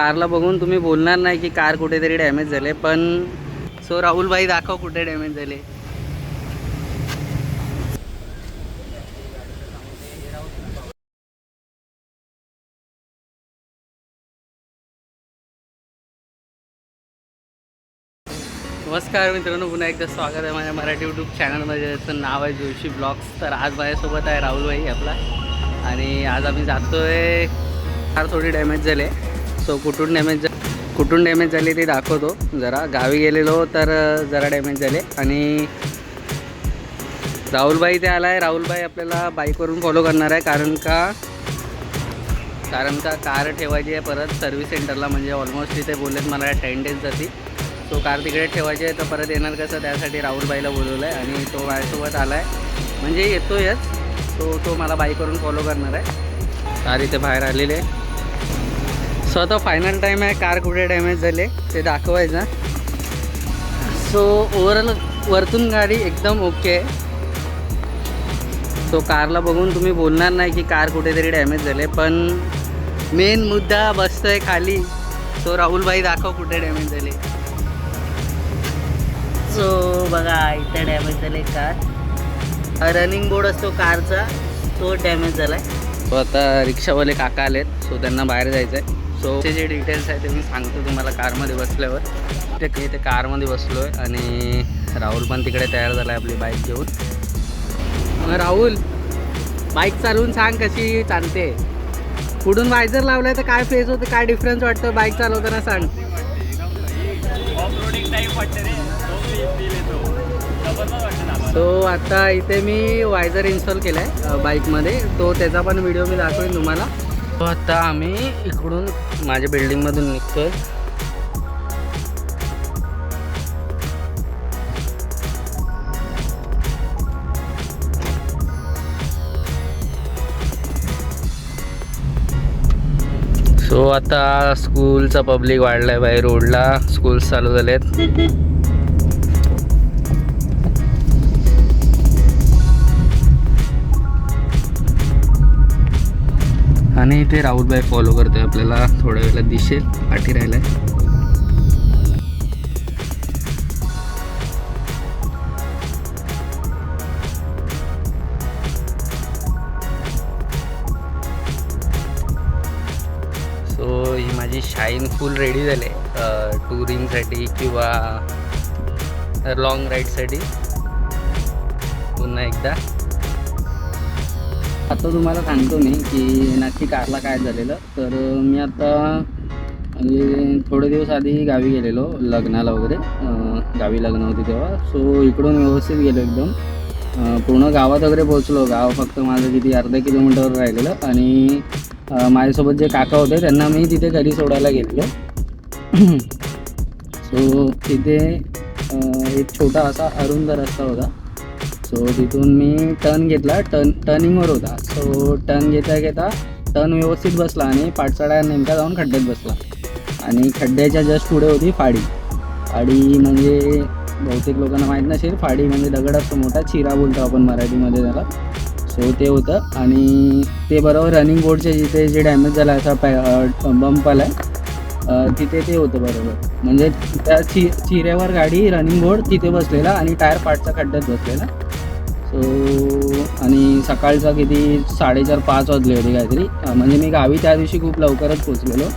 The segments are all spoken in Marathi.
कारला बघून तुम्ही बोलणार नाही की कार कुठेतरी डॅमेज झाले, पण सो राहुल भाई दाखव कुठे डॅमेज झाले. नमस्कार मित्रांनो, पुन्हा एकदा स्वागत आहे माझ्या मराठी यूट्यूब चॅनलमध्ये, ज्याचं नाव आहे जोशी ब्लॉग्स. तर आज माझ्यासोबत आहे राहुल भाई आपला, आणि आज आम्ही जातोय. कार थोडी डॅमेज झाली, सो कुठून डॅमेज झाली ते दाखवतो. जरा गावी गेलेलो तर जरा डॅमेज झाले, आणि राहुल भाई ते आला आहे. राहुल भाई आपल्याला बाईकवरून फॉलो करणार आहे, कारण का कार ठेवायची आहे परत सर्व्हिस सेंटरला. म्हणजे ऑलमोस्ट तिथे बोललेत मला 10 days जातील. तो कार तिकडे ठेवायची आहे, तर परत येणार कसं, त्यासाठी राहुलबाईला बोलवलं आहे. आणि तो माझ्यासोबत आला आहे, म्हणजे येतोयच. तो मला बाईकवरून फॉलो करणार आहे. कार इथे बाहेर आलेली आहे. सो आता फायनल टाईम आहे, कार कुठे डॅमेज झाले ते दाखवायचं. सो ओव्हरऑल वरतून गाडी एकदम ओके आहे. तो कारला बघून तुम्ही बोलणार नाही की कार कुठेतरी डॅमेज झाले, पण मेन मुद्दा बसतोय खाली. तो राहुलबाई दाखव कुठे डॅमेज झाले. सो बघा इथे डॅमेज झाले कार. रनिंग बोर्ड असतो कारचा, तो डॅमेज झाला आहे. सो आता रिक्षावाले काका आलेत, सो त्यांना बाहेर जायचं आहे. सो ते जे डिटेल्स आहे ते मी सांगतो तुम्हाला कारमध्ये बसल्यावर. ते कारमध्ये बसलो आहे, आणि राहुल पण तिकडे तयार झाला आहे आपली बाईक घेऊन. मग राहुल, बाईक चालवून सांग कशी चालते. पुढून वायझर लावलाय तर काय फेस होतं, काय डिफरन्स वाटतं बाईक चालवताना सांग. सो आता इथे मी वायझर इन्स्टॉल केला आहे बाईकमध्ये, तो त्याचा पण व्हिडिओ मी दाखवेन तुम्हाला. तो आता आम्ही इकडून माझ्या बिल्डिंगमधून निघतोय. सो आता स्कूलचा पब्लिक वाढलाय बाहेर रोडला, स्कूल्स चालू झालेत. आणि इथे राहुलबाई फॉलो करतोय आपल्याला, थोड्या वेळेला दिसेल, पाठी राहिलाय. सो ही माझी शाईन फुल रेडी झाली टुरिंगसाठी किंवा लॉंग राईडसाठी. पुन्हा एकदा आता तुम्हाला सांगतो मी की नक्की कारला काय झालेलं. तर मी आता म्हणजे थोडे दिवस आधी गावी गेलेलो लग्नाला वगैरे, गावी लग्न होती तेव्हा. सो इकडून व्यवस्थित गेलो एकदम, पूर्ण गावात वगैरे पोहोचलो. गाव फक्त माझं किती अर्धा किलोमीटरवर राहिलेलं, आणि माझ्यासोबत जे काका होते त्यांना मी तिथे घरी सोडायला गेलेलो. सो तिथे एक छोटा असा अरुंद रस्ता होता. सो तिथून मी टर्न घेतला, टर्निंगवर होता. सो टर्न घेता टर्न व्यवस्थित बसला, आणि पाठसाडा नेमका जाऊन खड्ड्यात बसला. आणि खड्ड्याच्या जस्ट पुढे होती फाडी म्हणजे बहुतेक लोकांना माहीत नसेल, फाडी म्हणजे दगड असतो मोठा, चिरा बोलतो आपण मराठीमध्ये त्याला. सो ते होतं, आणि ते बरोबर रनिंग बोर्डचे जिथे जे डॅमेज झाला असा बंप आला आहे तिथे ते होतं बरोबर. म्हणजे त्या चिऱ्यावर गाडी रनिंग बोर्ड तिथे बसलेला, आणि टायर पार्टचा खड्ड्यात बसलेला. सो आणि सकाळचा किती 4:30-5 वाजले होते काहीतरी. म्हणजे मी गावी त्या दिवशी खूप लवकरच पोचलेलो,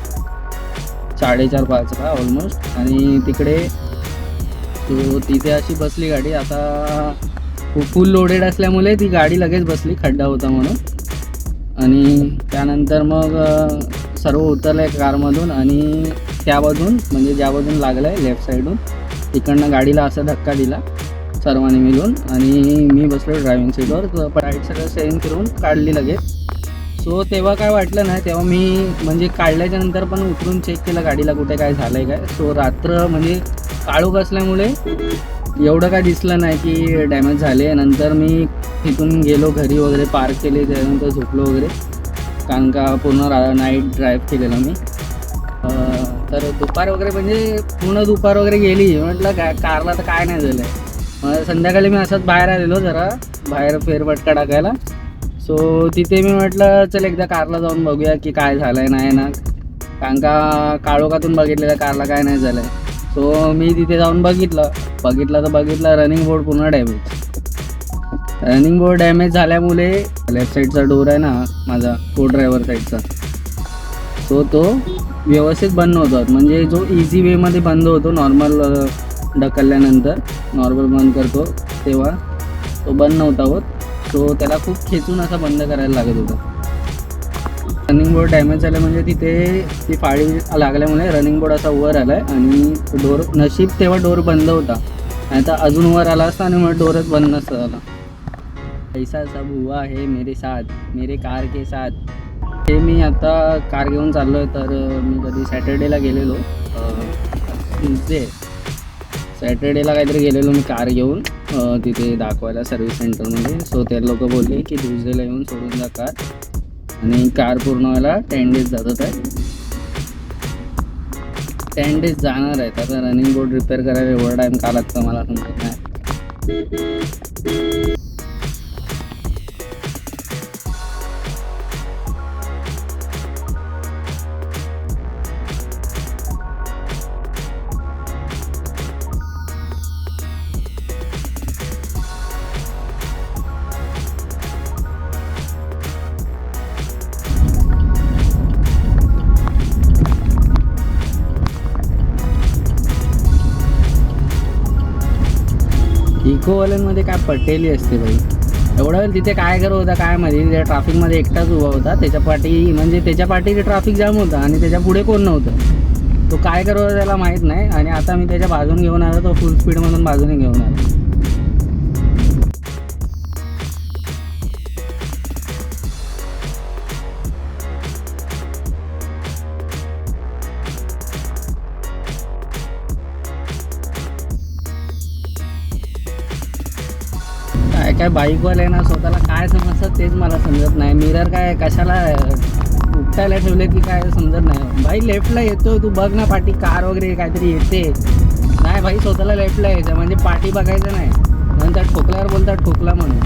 4:30-5ला ऑलमोस्ट. आणि तिकडे सो तिथे अशी बसली गाडी. आता फुल लोडेड असल्यामुळे ती गाडी लगेच बसली, खड्डा होता म्हणून. आणि त्यानंतर मग सर्व उतरलं कारमधून, आणि त्या बाजून म्हणजे ज्या बाजून लागलं आहे लेफ्ट साईडून तिकडनं गाडीला असा धक्का दिला सर्वांनी मिळून, आणि मी बसलो ड्रायव्हिंग सीटवर. राईट सगळं सेविंग करून काढली लगेच. सो तेव्हा काय वाटलं नाही, तेव्हा मी म्हणजे काढल्याच्या नंतर पण उतरून चेक केलं गाडीला कुठे काय झालं आहे काय. सो रात्र म्हणजे काळोख असल्यामुळे एवढं काय दिसलं नाही की डॅमेज झाले. नंतर मी तिथून गेलो घरी वगैरे, पार्क केले, त्यानंतर झोपलो वगैरे, कारण का पूर्ण नाईट ड्राईव्ह केलेलं मी. तर दुपार वगैरे म्हणजे पूर्ण दुपार वगैरे गेली. म्हटलं कारला तर काय नाही झालं आहे. संध्याकाळी मी असंच बाहेर आलेलो, जरा बाहेर फेरफटका टाकायला. सो तिथे मी म्हटलं चल एकदा कारला जाऊन बघूया की काय झालं आहे नाही ना. कारण का काळोखातून बघितलेलं कारला काय नाही झालं आहे. सो मी तिथे जाऊन बघितलं रनिंग बोर्ड पूर्ण डॅमेज झाल्यामुळे लेफ्ट साईडचा डोर आहे ना माझा को ड्रायव्हर साईडचा, सो तो व्यवस्थित बंद होतो. म्हणजे जो इझी वेमध्ये बंद होतो नॉर्मल ढकलल्यानंतर नॉर्मल बंद करतो तेव्हा तो बंद नव्हता होत. सो त्याला खूप खेचून असा बंद करायला लागत होता. रनिंग बोर्ड डॅमेज झालं म्हणजे तिथे ती फाळी लागल्यामुळे रनिंग बोर्ड असा वर आला आहे आणि डोर नशीब तेव्हा डोर बंद होता, नाही तर अजून वर आला असता आणि मग डोरच बंद नसता झाला. ऐसा सब हुआ है मेरे साथ, मेरे कार के साथ. ते मी आता कार घेऊन चाललो आहे. तर मी कधी सॅटर्डेला गेलेलो, सॅटर्डेला काहीतरी गेलेलो मी कार घेऊन तिथे दाखवायला सर्व्हिस सेंटरमध्ये. सो ते लोक बोलले की ट्यूजडेला येऊन सोडून जा कार, आणि कार पूर्ण व्हायला 10 days जातात आहे. 10 days जाणार आहे. आता रनिंग बोर्ड रिपेअर करायला एवढा टाईम का लागतं मला समजत नाही. इकोवाल्यांमध्ये काय पटेली असते बाई. एवढा वेळ तिथे काय करत होता काय माहिती. त्या ट्रॅफिकमध्ये एकटाच उभा होता. त्याच्या पाठी ट्रॅफिक जाम होता आणि त्याच्या पुढे कोण नव्हतं. तो काय करत होता त्याला माहीत नाही. आणि आता मी त्याच्या बाजून घेऊन आलो, तो फुल स्पीडमधून बाजूने घेऊन आलो. काय बाईकवाले ना स्वतःला काय समजतात तेच मला समजत नाही. मिरर काय कशाला उपटायला ठेवले की काय समजत नाही. भाई लेफ्टला येतोय तू बघ ना, पाठी कार वगैरे काहीतरी येते नाही भाई, स्वतःला लेफ्टला यायचं म्हणजे पाठी बघायचं नाही. नंतर ठोकल्यावर बोलतात ठोकला म्हणून.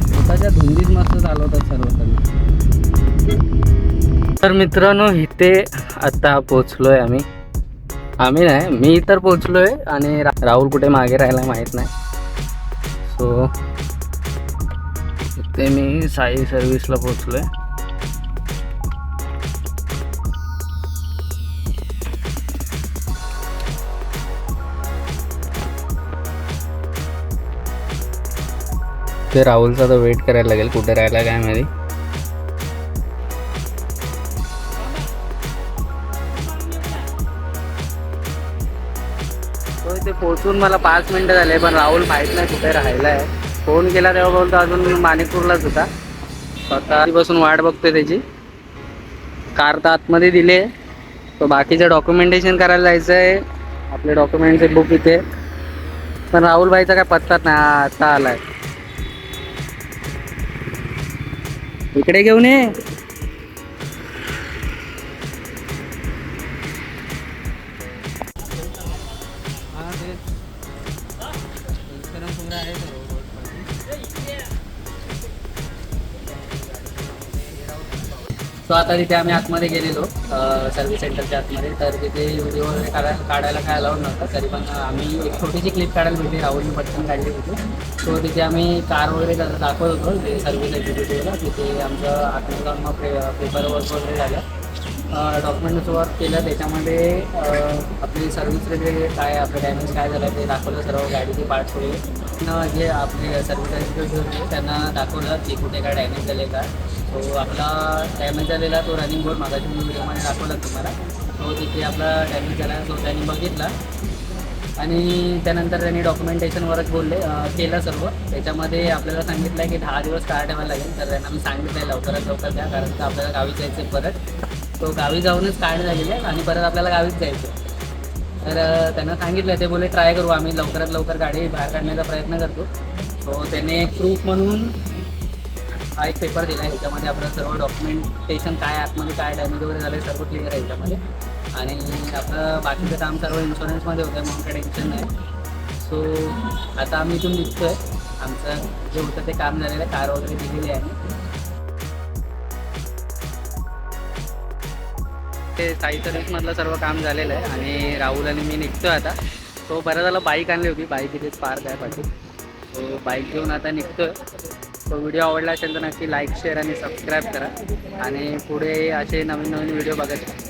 स्वतःच्या धुंदीत मस्त चालवतात सर्व. तर मित्रांनो इथे आता पोचलोय आम्ही नाही, मी तर पोचलोय आणि राहुल कुठे मागे राहायला माहीत नाही. सो इथे मी साई सर्व्हिसला पोचलोय. ते राहुलचा तर वेट करायला लागेल, कुठे राहायला काय माहिती. इथे पोहोचून मला 5 मिनटं झाले, पण राहुल माहीत नाही कुठे राहिला आहे. फोन केला तेव्हा बोलतो अजून माणिकपूरलाच होता. स्वतःपासून वाट बघतोय त्याची. कार तर आतमध्ये दिले, तो बाकीचं डॉक्युमेंटेशन करायला जायचं आहे. आपले डॉक्युमेंटचे बुक इथे, पण राहुल भाईचा काय पत्ताच नाही. आता आलाय. इकडे घेऊन ये. सो आता तिथे आम्ही आतमध्ये गेलेलो सर्व्हिस सेंटरच्या आतमध्ये. तर तिथे व्हिडिओ वगैरे काढायला काय अलाउड नव्हतं. तरी पण आम्ही एक छोटीशी क्लिप काढायला भेटली, राहुलने पटकन काढली होती. सो तिथे आम्ही कार वगैरे दाखवत होतो ते सर्व्हिस एक्झिक्युटिव्हला. तिथे आमचं आतमध्ये जाऊन मग पेपर वर्क वगैरे झालं, डॉक्युमेंट्स वर्क केलं. त्याच्यामध्ये आपली सर्व्हिस रिलेटेड काय आपलं डॅमेज काय झालं ते दाखवलं, सर्व गाडीचे पार्ट्स वगैरे. जे आपले सर्व्हिस एक्झिक्युटिव्ह होते त्यांना दाखवलं की कुठे काय डॅमेज झाले का. तो आपला डॅमेज झालेला तो रनिंग बोर्ड मागाशी मी व्हिडिओमध्ये दाखवला तुम्हाला. तो तिथे आपला डॅमेज झाला, तो त्यांनी बघितला आणि त्यानंतर त्यांनी डॉक्युमेंटेशन वर्क केलं सर्व. त्याच्यामध्ये आपल्याला सांगितलं आहे की 10 दिवस कार ठेवायला लागेल. तर त्यांना मी सांगितलं आहे लवकरात लवकर द्या, कारण का आपल्याला गावी जायचं आहे परत. तो गावी जाऊनच कार्ड झालेली आहे आणि परत आपल्याला गावीच जायचं. तर त्यांना सांगितलं, ते बोले ट्राय करू, आम्ही लवकरात लवकर गाडी बाहेर काढण्याचा प्रयत्न करतो. सो त्याने प्रूफ म्हणून हा एक पेपर दिला आहे. ह्याच्यामध्ये आपलं सर्व डॉक्युमेंटेशन काय आतमध्ये काय डॅमेज वगैरे झालं सर्व क्लिअर आहे ह्याच्यामध्ये. आणि आपलं बाकीचं काम सर्व इन्शुरन्समध्ये होतं म्हणून काही टेन्शन नाही. सो आता आम्ही इथून निघतो आहे. आमचं जे होतं ते काम झालेलं आहे, कार वगैरे दिलेली आहे. ते साई सर्व्हिसमधलं सर्व काम झालेलं आहे आणि राहुल आणि मी निघतोय आता. तो बरं झाला बाईक आणली होती, बाईक इथेच पार्क आहे पाठी. तो बाईक घेऊन आता निघतोय. तो व्हिडिओ आवडला असेल तर नक्की लाईक शेअर आणि सबस्क्राईब करा आणि पुढे असे नवीन नवीन व्हिडिओ बघत